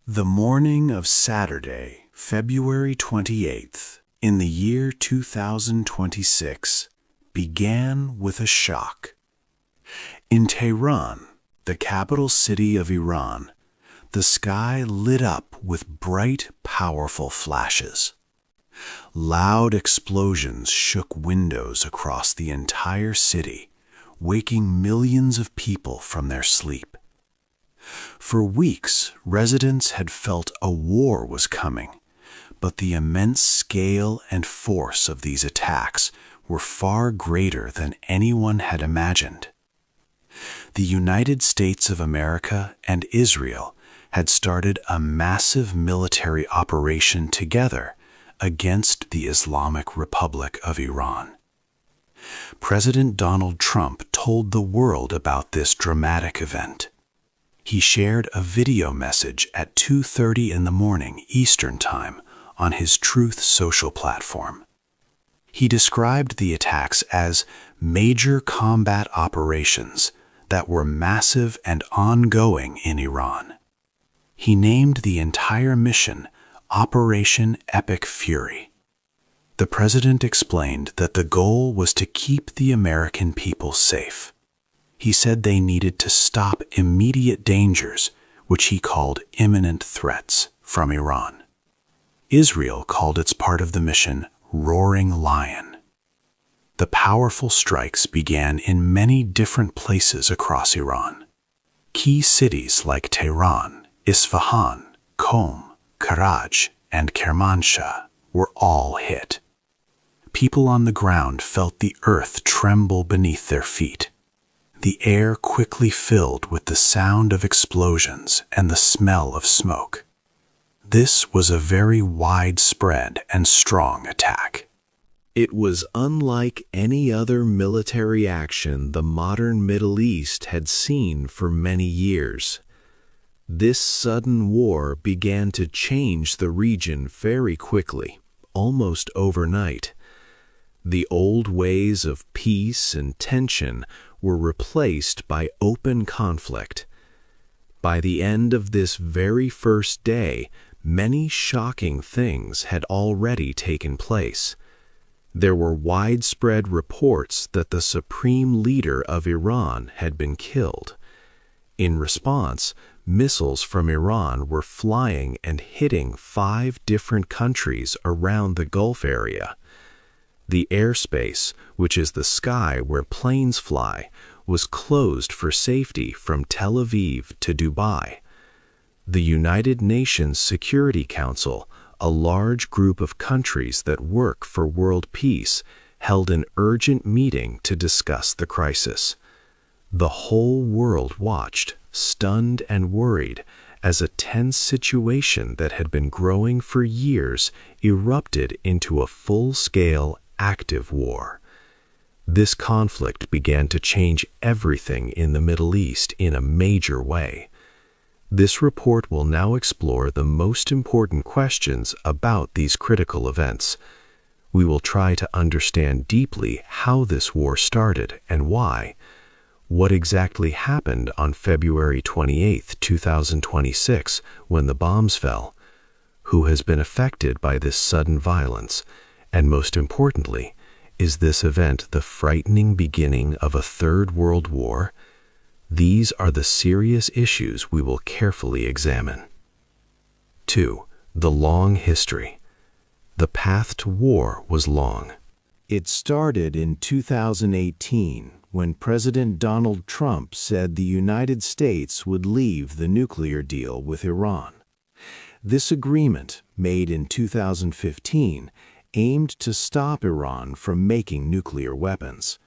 The morning of Saturday, February 28th, in the year 2026, began with a shock. In Tehran, the capital city of Iran, the sky lit up with bright, powerful flashes. Loud explosions shook windows across the entire city, waking millions of people from their sleep. For weeks, residents had felt a war was coming, but the immense scale and force of these attacks were far greater than anyone had imagined. The United States of America and Israel had started a massive military operation together against the Islamic Republic of Iran. President Donald Trump told the world about this dramatic event. He shared a video message at 2:30 in the morning Eastern Time on his Truth social platform. He described the attacks as major combat operations that were massive and ongoing in Iran. He named the entire mission Operation Epic Fury. The president explained that the goal was to keep the American people safe. He said they needed to stop immediate dangers, which he called imminent threats, from Iran. Israel called its part of the mission Roaring Lion. The powerful strikes began in many different places across Iran. Key cities like Tehran, Isfahan, Qom, Karaj, and Kermanshah were all hit. People on the ground felt the earth tremble beneath their feet. The air quickly filled with the sound of explosions and the smell of smoke. This was a very widespread and strong attack. It was unlike any other military action the modern Middle East had seen for many years. This sudden war began to change the region very quickly, almost overnight. The old ways of peace and tension were replaced by open conflict. By the end of this very first day, many shocking things had already taken place. There were widespread reports that the supreme leader of Iran had been killed. In response, missiles from Iran were flying and hitting 5 different countries around the Gulf area. The airspace, which is the sky where planes fly, was closed for safety from Tel Aviv to Dubai. The United Nations Security Council, a large group of countries that work for world peace, held an urgent meeting to discuss the crisis. The whole world watched, stunned and worried, as a tense situation that had been growing for years erupted into a full-scale, active war. This conflict began to change everything in the Middle East in a major way. This report will now explore the most important questions about these critical events. We will try to understand deeply how this war started and why, what exactly happened on February 28, 2026, when the bombs fell, who has been affected by this sudden violence, and most importantly, is this event the frightening beginning of a third world war? These are the serious issues we will carefully examine. 2. The long history. The path to war was long. It started in 2018 when President Donald Trump said the United States would leave the nuclear deal with Iran. This agreement, made in 2015, aimed to stop Iran from making nuclear weapons.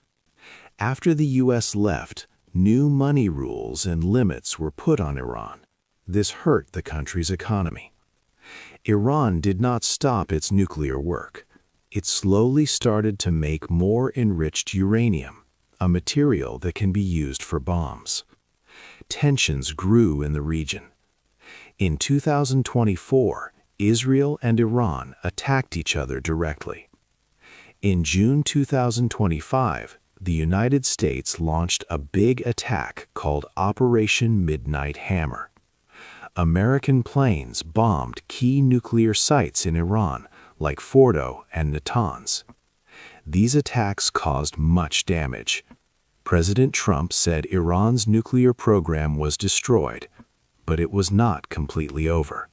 After the U.S. left, new money rules and limits were put on Iran. This hurt the country's economy. Iran did not stop its nuclear work. It slowly started to make more enriched uranium, a material that can be used for bombs. Tensions grew in the region. In 2024, Israel and Iran attacked each other directly. In June 2025, the United States launched a big attack called Operation Midnight Hammer. American planes bombed key nuclear sites in Iran, like Fordo and Natanz. These attacks caused much damage. President Trump said Iran's nuclear program was destroyed, but it was not completely over.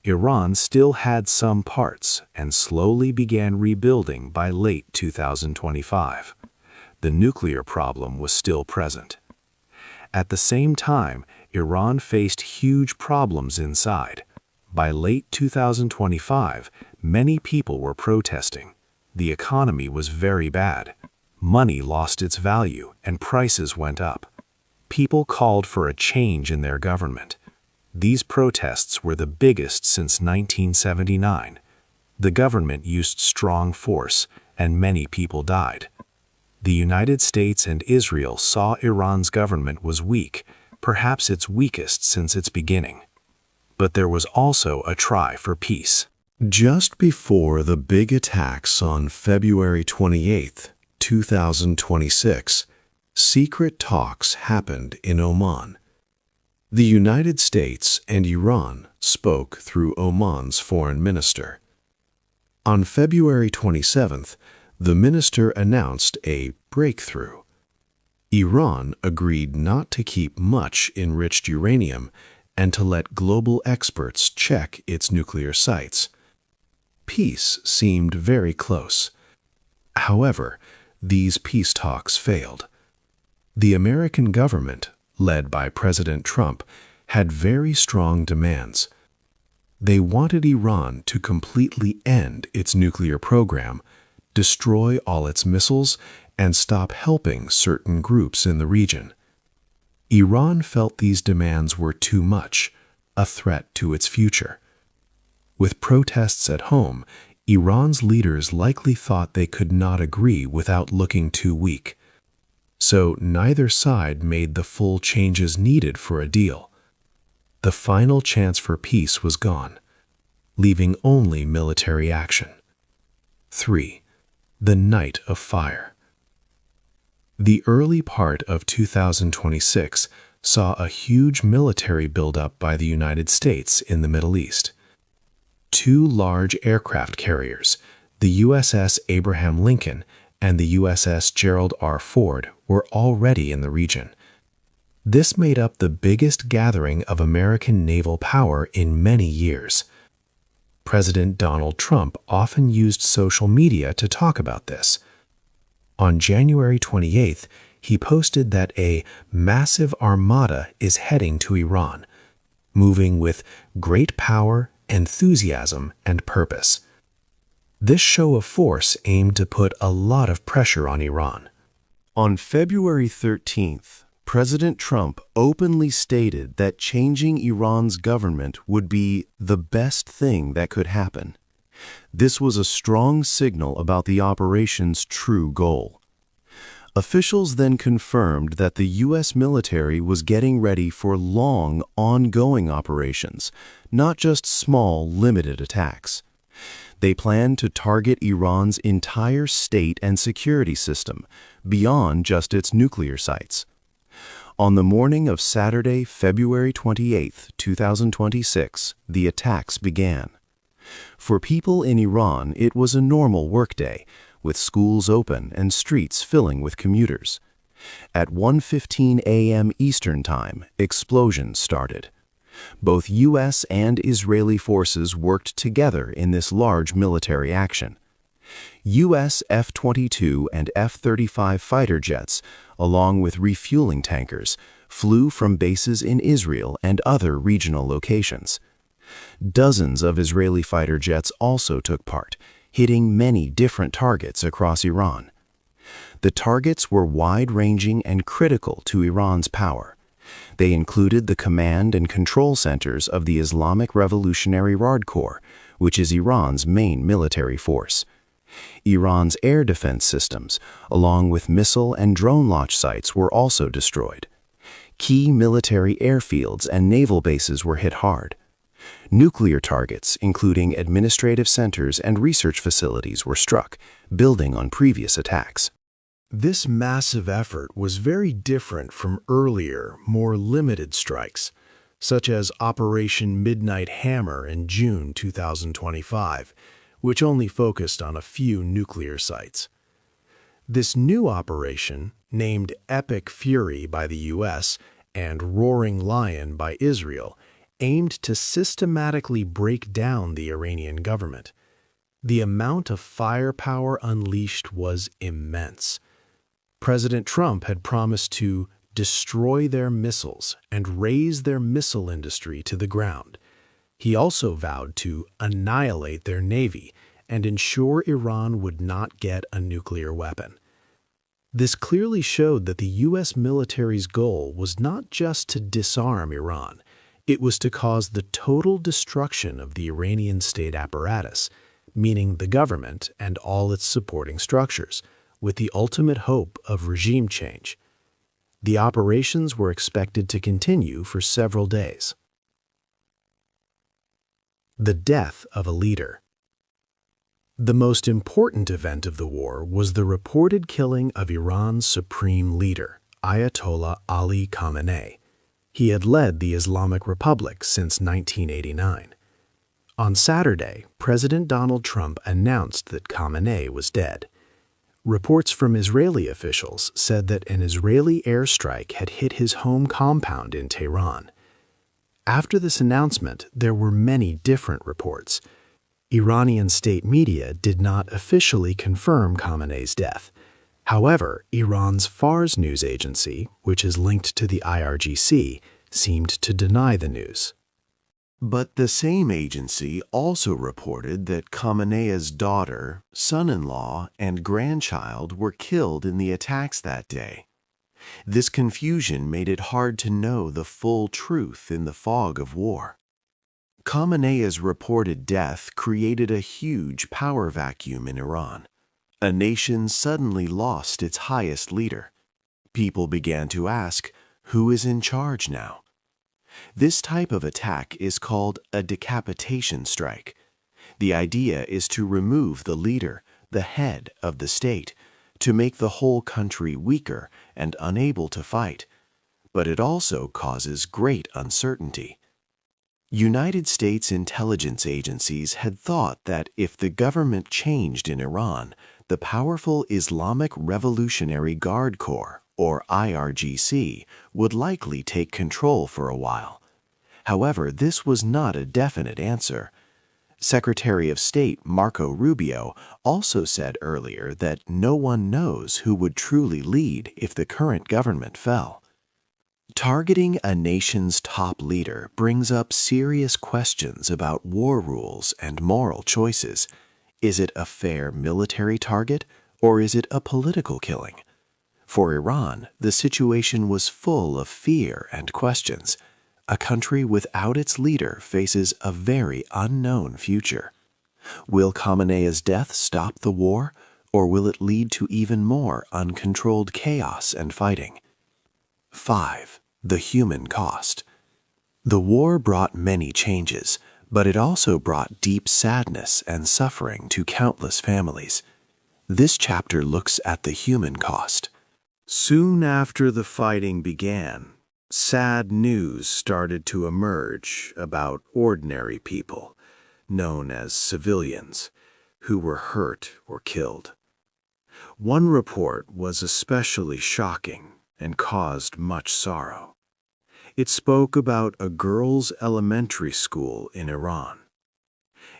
Iran still had some parts and slowly began rebuilding by late 2025. The nuclear problem was still present. At the same time, Iran faced huge problems inside. By late 2025, many people were protesting. The economy was very bad. Money lost its value and prices went up. People called for a change in their government. These protests were the biggest since 1979. The government used strong force, and many people died. The United States and Israel saw Iran's government was weak, perhaps its weakest since its beginning. But there was also a try for peace. Just before the big attacks on February 28, 2026, secret talks happened in Oman. The United States and Iran spoke through Oman's foreign minister. On February 27th, the minister announced a breakthrough. Iran agreed not to keep much enriched uranium and to let global experts check its nuclear sites. Peace seemed very close. However, these peace talks failed. The American government, led by President Trump, had very strong demands. They wanted Iran to completely end its nuclear program, destroy all its missiles, and stop helping certain groups in the region. Iran felt these demands were too much, a threat to its future. With protests at home, Iran's leaders likely thought they could not agree without looking too weak. So neither side made the full changes needed for a deal. The final chance for peace was gone, leaving only military action. 3. The Night of Fire. The early part of 2026 saw a huge military buildup by the United States in the Middle East. Two large aircraft carriers, the USS Abraham Lincoln and the USS Gerald R. Ford, were already in the region. This made up the biggest gathering of American naval power in many years. President Donald Trump often used social media to talk about this. On January 28th, he posted that a massive armada is heading to Iran, moving with great power, enthusiasm, and purpose. This show of force aimed to put a lot of pressure on Iran. On February 13th, President Trump openly stated that changing Iran's government would be the best thing that could happen. This was a strong signal about the operation's true goal. Officials then confirmed that the U.S. military was getting ready for long, ongoing operations, not just small, limited attacks. They planned to target Iran's entire state and security system, beyond just its nuclear sites. On the morning of Saturday, February 28, 2026, the attacks began. For people in Iran, it was a normal workday, with schools open and streets filling with commuters. At 1:15 a.m. Eastern Time, explosions started. Both U.S. and Israeli forces worked together in this large military action. U.S. F-22 and F-35 fighter jets, along with refueling tankers, flew from bases in Israel and other regional locations. Dozens of Israeli fighter jets also took part, hitting many different targets across Iran. The targets were wide-ranging and critical to Iran's power. They included the command and control centers of the Islamic Revolutionary Guard Corps, which is Iran's main military force. Iran's air defense systems, along with missile and drone launch sites, were also destroyed. Key military airfields and naval bases were hit hard. Nuclear targets, including administrative centers and research facilities, were struck, building on previous attacks. This massive effort was very different from earlier, more limited strikes. such as Operation Midnight Hammer in June 2025, which only focused on a few nuclear sites. This new operation, named Epic Fury by the U.S. and Roaring Lion by Israel, aimed to systematically break down the Iranian government. The amount of firepower unleashed was immense. President Trump had promised to destroy their missiles and raze their missile industry to the ground. He also vowed to annihilate their navy and ensure Iran would not get a nuclear weapon. This clearly showed that the U.S. military's goal was not just to disarm Iran, it was to cause the total destruction of the Iranian state apparatus, meaning the government and all its supporting structures, with the ultimate hope of regime change. The operations were expected to continue for several days. The death of a leader. The most important event of the war was the reported killing of Iran's supreme leader, Ayatollah Ali Khamenei. He had led the Islamic Republic since 1989. On Saturday, President Donald Trump announced that Khamenei was dead. Reports from Israeli officials said that an Israeli airstrike had hit his home compound in Tehran. After this announcement, there were many different reports. Iranian state media did not officially confirm Khamenei's death. However, Iran's Fars news agency, which is linked to the IRGC, seemed to deny the news. But the same agency also reported that Khamenei's daughter, son-in-law, and grandchild were killed in the attacks that day. This confusion made it hard to know the full truth in the fog of war. Khamenei's reported death created a huge power vacuum in Iran. A nation suddenly lost its highest leader. People began to ask, who is in charge now? This type of attack is called a decapitation strike. The idea is to remove the leader, the head of the state, to make the whole country weaker and unable to fight. But it also causes great uncertainty. United States intelligence agencies had thought that if the government changed in Iran, the powerful Islamic Revolutionary Guard Corps, or IRGC, would likely take control for a while. However, this was not a definite answer. Secretary of State Marco Rubio also said earlier that no one knows who would truly lead if the current government fell. Targeting a nation's top leader brings up serious questions about war rules and moral choices. Is it a fair military target, or is it a political killing? For Iran, the situation was full of fear and questions. A country without its leader faces a very unknown future. Will Khamenei's death stop the war, or will it lead to even more uncontrolled chaos and fighting? 5. The human cost. The war brought many changes, but it also brought deep sadness and suffering to countless families. This chapter looks at the human cost. Soon after the fighting began, sad news started to emerge about ordinary people, known as civilians, who were hurt or killed. One report was especially shocking and caused much sorrow. It spoke about a girls' elementary school in Iran.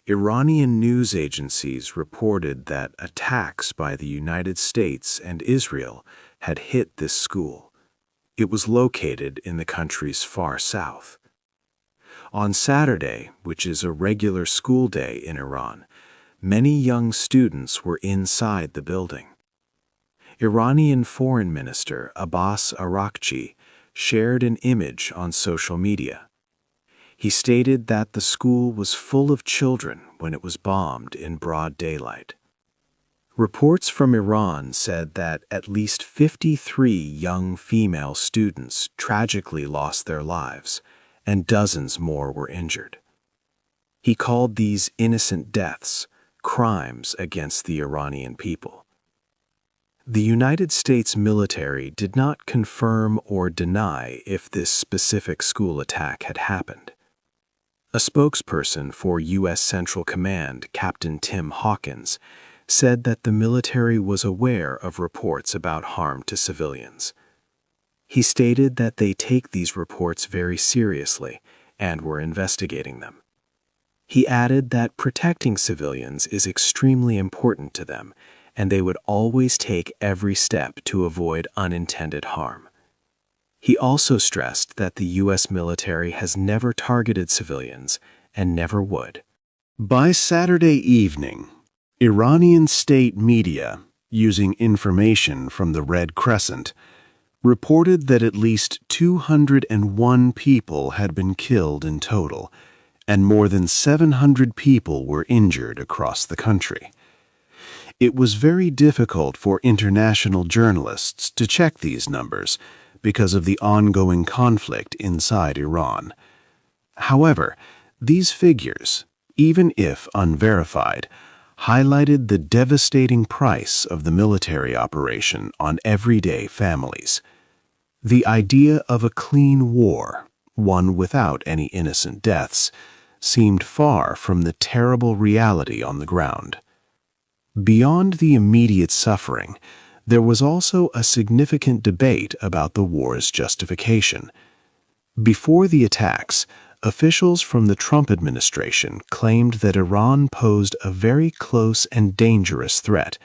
Iranian news agencies reported that attacks by the United States and Israel had hit this school. It was located in the country's far south. On Saturday, which is a regular school day in Iran, many young students were inside the building. Iranian Foreign Minister Abbas Araghchi shared an image on social media. He stated that the school was full of children when it was bombed in broad daylight. Reports from Iran said that at least 53 young female students tragically lost their lives, and dozens more were injured. He called these innocent deaths crimes against the Iranian people. The United States military did not confirm or deny if this specific school attack had happened. A spokesperson for U.S. Central Command, Captain Tim Hawkins, said that the military was aware of reports about harm to civilians. He stated that they take these reports very seriously and were investigating them. He added that protecting civilians is extremely important to them, and they would always take every step to avoid unintended harm. He also stressed that the U.S. military has never targeted civilians and never would. By Saturday evening, Iranian state media, using information from the Red Crescent, reported that at least 201 people had been killed in total, and more than 700 people were injured across the country. It was very difficult for international journalists to check these numbers because of the ongoing conflict inside Iran. However, these figures, even if unverified, highlighted the devastating price of the military operation on everyday families. The idea of a clean war, one without any innocent deaths, seemed far from the terrible reality on the ground. Beyond the immediate suffering, there was also a significant debate about the war's justification. Before the attacks, officials from the Trump administration claimed that Iran posed a very close and dangerous threat,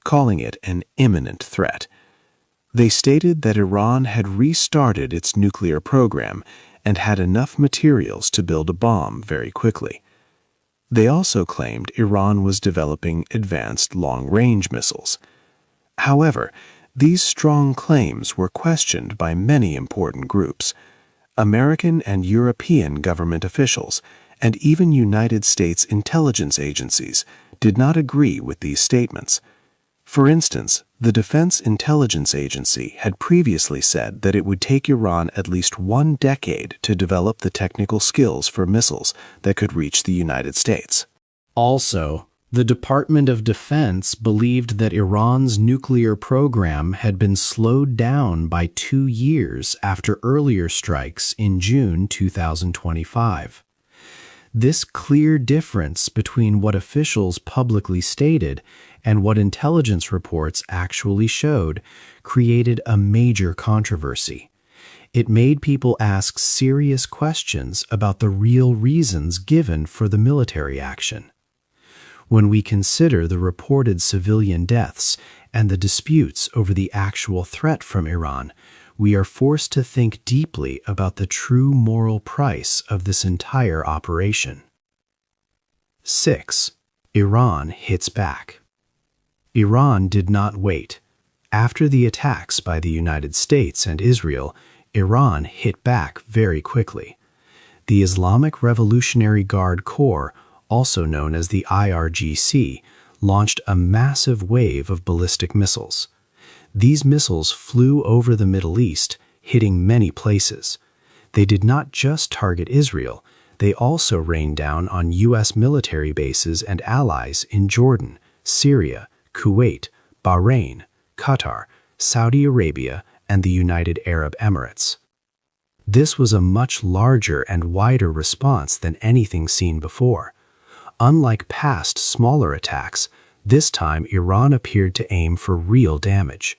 calling it an imminent threat. They stated that Iran had restarted its nuclear program and had enough materials to build a bomb very quickly. They also claimed Iran was developing advanced long-range missiles. However, these strong claims were questioned by many important groups. American and European government officials, and even United States intelligence agencies, did not agree with these statements. For instance, the Defense Intelligence Agency had previously said that it would take Iran at least 1 decade to develop the technical skills for missiles that could reach the United States. Also, the Department of Defense believed that Iran's nuclear program had been slowed down by 2 years after earlier strikes in June 2025. This clear difference between what officials publicly stated and what intelligence reports actually showed created a major controversy. It made people ask serious questions about the real reasons given for the military action. When we consider the reported civilian deaths and the disputes over the actual threat from Iran, we are forced to think deeply about the true moral price of this entire operation. 6. Iran hits back. Iran did not wait. After the attacks by the United States and Israel, Iran hit back very quickly. The Islamic Revolutionary Guard Corps, also known as the IRGC, launched a massive wave of ballistic missiles. These missiles flew over the Middle East, hitting many places. They did not just target Israel, they also rained down on U.S. military bases and allies in Jordan, Syria, Kuwait, Bahrain, Qatar, Saudi Arabia, and the United Arab Emirates. This was a much larger and wider response than anything seen before. Unlike past smaller attacks, this time Iran appeared to aim for real damage.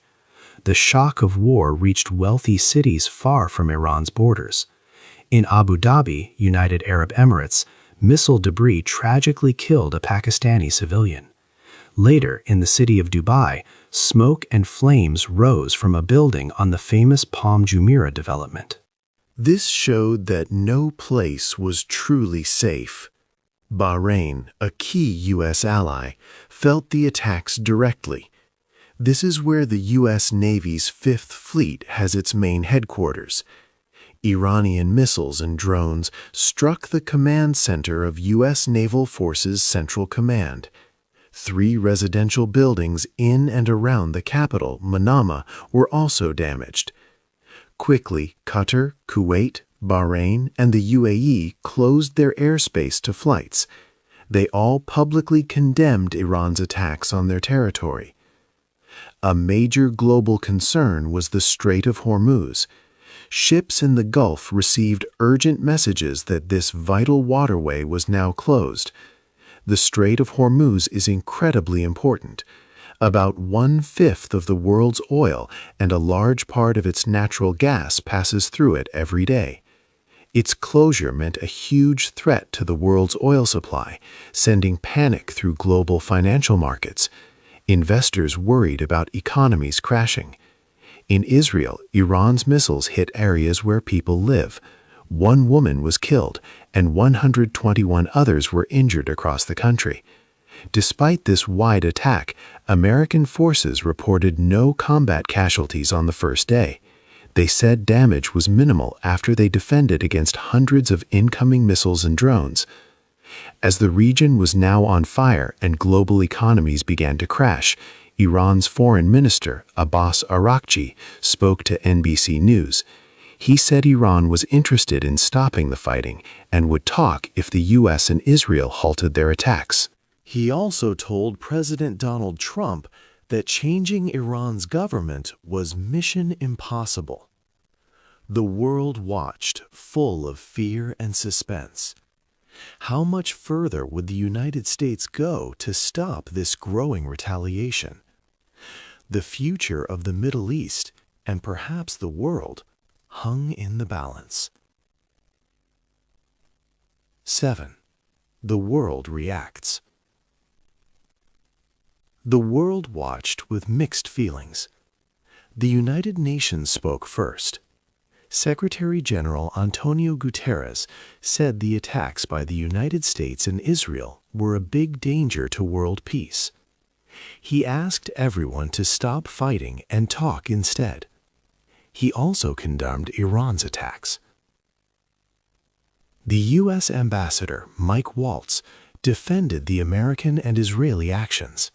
The shock of war reached wealthy cities far from Iran's borders. In Abu Dhabi, United Arab Emirates, missile debris tragically killed a Pakistani civilian. Later, in the city of Dubai, smoke and flames rose from a building on the famous Palm Jumeirah development. This showed that no place was truly safe. Bahrain, a key U.S. ally, felt the attacks directly. This is where the U.S. Navy's Fifth Fleet has its main headquarters. Iranian missiles and drones struck the command center of U.S. Naval Forces Central Command. 3 residential buildings in and around the capital, Manama, were also damaged. Quickly, Qatar, Kuwait, Bahrain, and the UAE closed their airspace to flights. They all publicly condemned Iran's attacks on their territory. A major global concern was the Strait of Hormuz. Ships in the Gulf received urgent messages that this vital waterway was now closed. The Strait of Hormuz is incredibly important. About 1/5 of the world's oil and a large part of its natural gas passes through it every day. Its closure meant a huge threat to the world's oil supply, sending panic through global financial markets. Investors worried about economies crashing. In Israel, Iran's missiles hit areas where people live. One woman was killed, and 121 others were injured across the country. Despite this wide attack, American forces reported no combat casualties on the first day. They said damage was minimal after they defended against hundreds of incoming missiles and drones. As the region was now on fire and global economies began to crash, Iran's foreign minister, Abbas Araghchi, spoke to NBC News. He said Iran was interested in stopping the fighting and would talk if the U.S. and Israel halted their attacks. He also told President Donald Trump that changing Iran's government was mission impossible. The world watched, full of fear and suspense. How much further would the United States go to stop this growing retaliation? The future of the Middle East, and perhaps the world, hung in the balance. 7. The world reacts. The world watched with mixed feelings. The United Nations spoke first. Secretary General Antonio Guterres said the attacks by the United States and Israel were a big danger to world peace. He asked everyone to stop fighting and talk instead. He also condemned Iran's attacks. The U.S. Ambassador, Mike Waltz, defended the American and Israeli actions.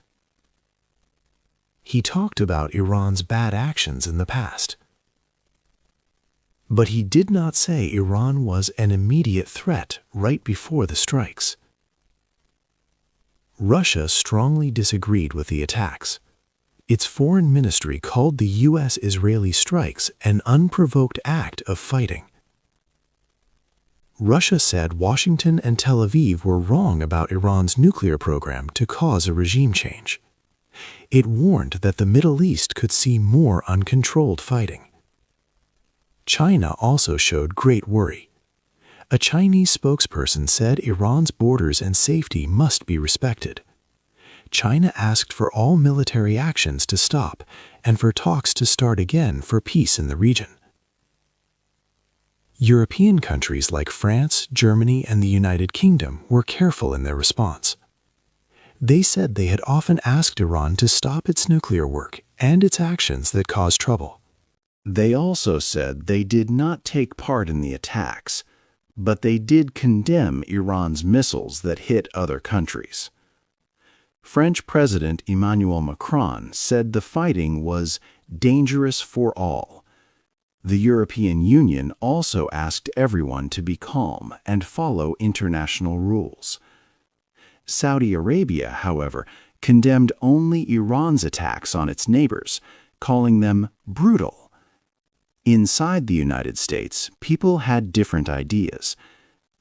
He talked about Iran's bad actions in the past. But he did not say Iran was an immediate threat right before the strikes. Russia strongly disagreed with the attacks. Its foreign ministry called the U.S.-Israeli strikes an unprovoked act of fighting. Russia said Washington and Tel Aviv were wrong about Iran's nuclear program to cause a regime change. It warned that the Middle East could see more uncontrolled fighting. China also showed great worry. A Chinese spokesperson said Iran's borders and safety must be respected. China asked for all military actions to stop and for talks to start again for peace in the region. European countries like France, Germany, and the United Kingdom were careful in their response. They said they had often asked Iran to stop its nuclear work and its actions that cause trouble. They also said they did not take part in the attacks, but they did condemn Iran's missiles that hit other countries. French President Emmanuel Macron said the fighting was dangerous for all. The European Union also asked everyone to be calm and follow international rules. Saudi Arabia, however, condemned only Iran's attacks on its neighbors, calling them brutal. Inside the United States, people had different ideas.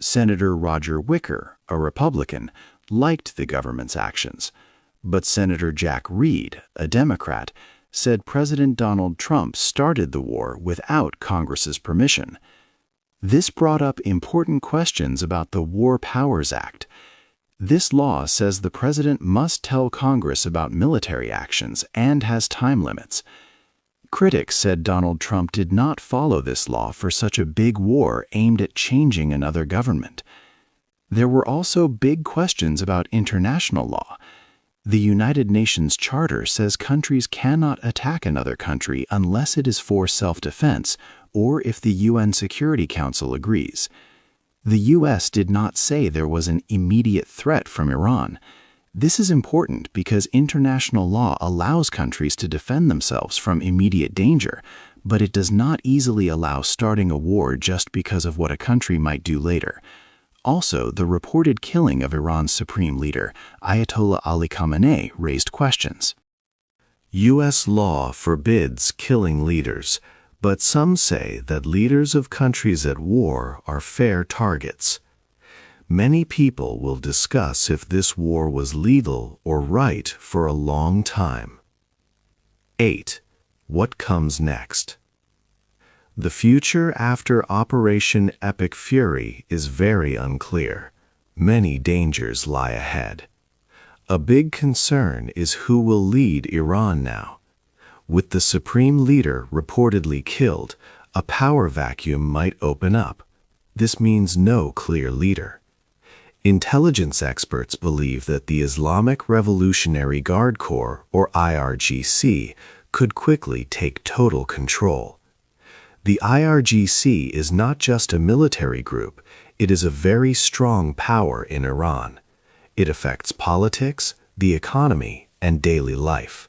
Senator Roger Wicker, a Republican, liked the government's actions, but Senator Jack Reed, a Democrat, said President Donald Trump started the war without Congress's permission. This brought up important questions about the War Powers Act. This law says the president must tell Congress about military actions and has time limits. Critics said Donald Trump did not follow this law for such a big war aimed at changing another government. There were also big questions about international law. The United Nations Charter says countries cannot attack another country unless it is for self-defense or if the UN Security Council agrees. The U.S. did not say there was an immediate threat from Iran. This is important because international law allows countries to defend themselves from immediate danger, but it does not easily allow starting a war just because of what a country might do later. Also, the reported killing of Iran's supreme leader, Ayatollah Ali Khamenei, raised questions. U.S. law forbids killing leaders, but some say that leaders of countries at war are fair targets. Many people will discuss if this war was legal or right for a long time. 8. What comes next? The future after Operation Epic Fury is very unclear. Many dangers lie ahead. A big concern is who will lead Iran now. With the supreme leader reportedly killed, a power vacuum might open up. This means no clear leader. Intelligence experts believe that the Islamic Revolutionary Guard Corps, or IRGC, could quickly take total control. The IRGC is not just a military group, it is a very strong power in Iran. It affects politics, the economy, and daily life.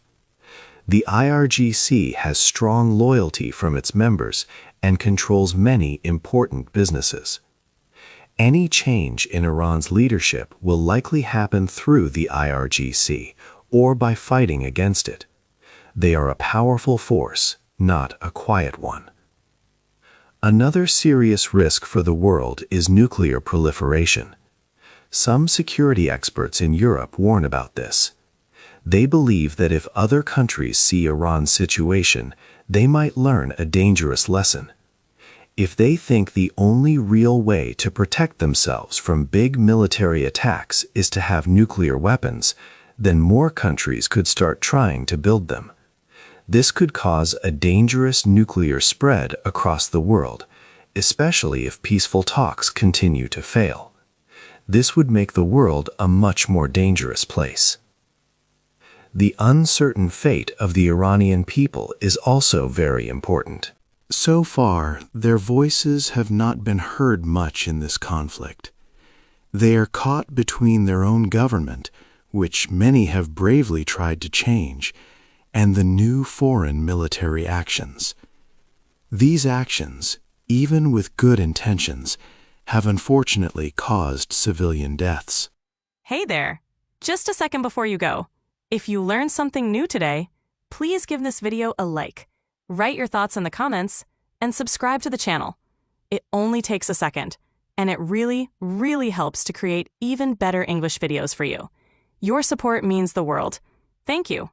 The IRGC has strong loyalty from its members and controls many important businesses. Any change in Iran's leadership will likely happen through the IRGC or by fighting against it. They are a powerful force, not a quiet one. Another serious risk for the world is nuclear proliferation. Some security experts in Europe warn about this. They believe that if other countries see Iran's situation, they might learn a dangerous lesson. If they think the only real way to protect themselves from big military attacks is to have nuclear weapons, then more countries could start trying to build them. This could cause a dangerous nuclear spread across the world, especially if peaceful talks continue to fail. This would make the world a much more dangerous place. The uncertain fate of the Iranian people is also very important. So far, their voices have not been heard much in this conflict. They are caught between their own government, which many have bravely tried to change, and the new foreign military actions. These actions, even with good intentions, have unfortunately caused civilian deaths. Hey there! Just a second before you go. If you learned something new today, please give this video a like, write your thoughts in the comments, and subscribe to the channel. It only takes a second, and it really, really helps to create even better English videos for you. Your support means the world. Thank you.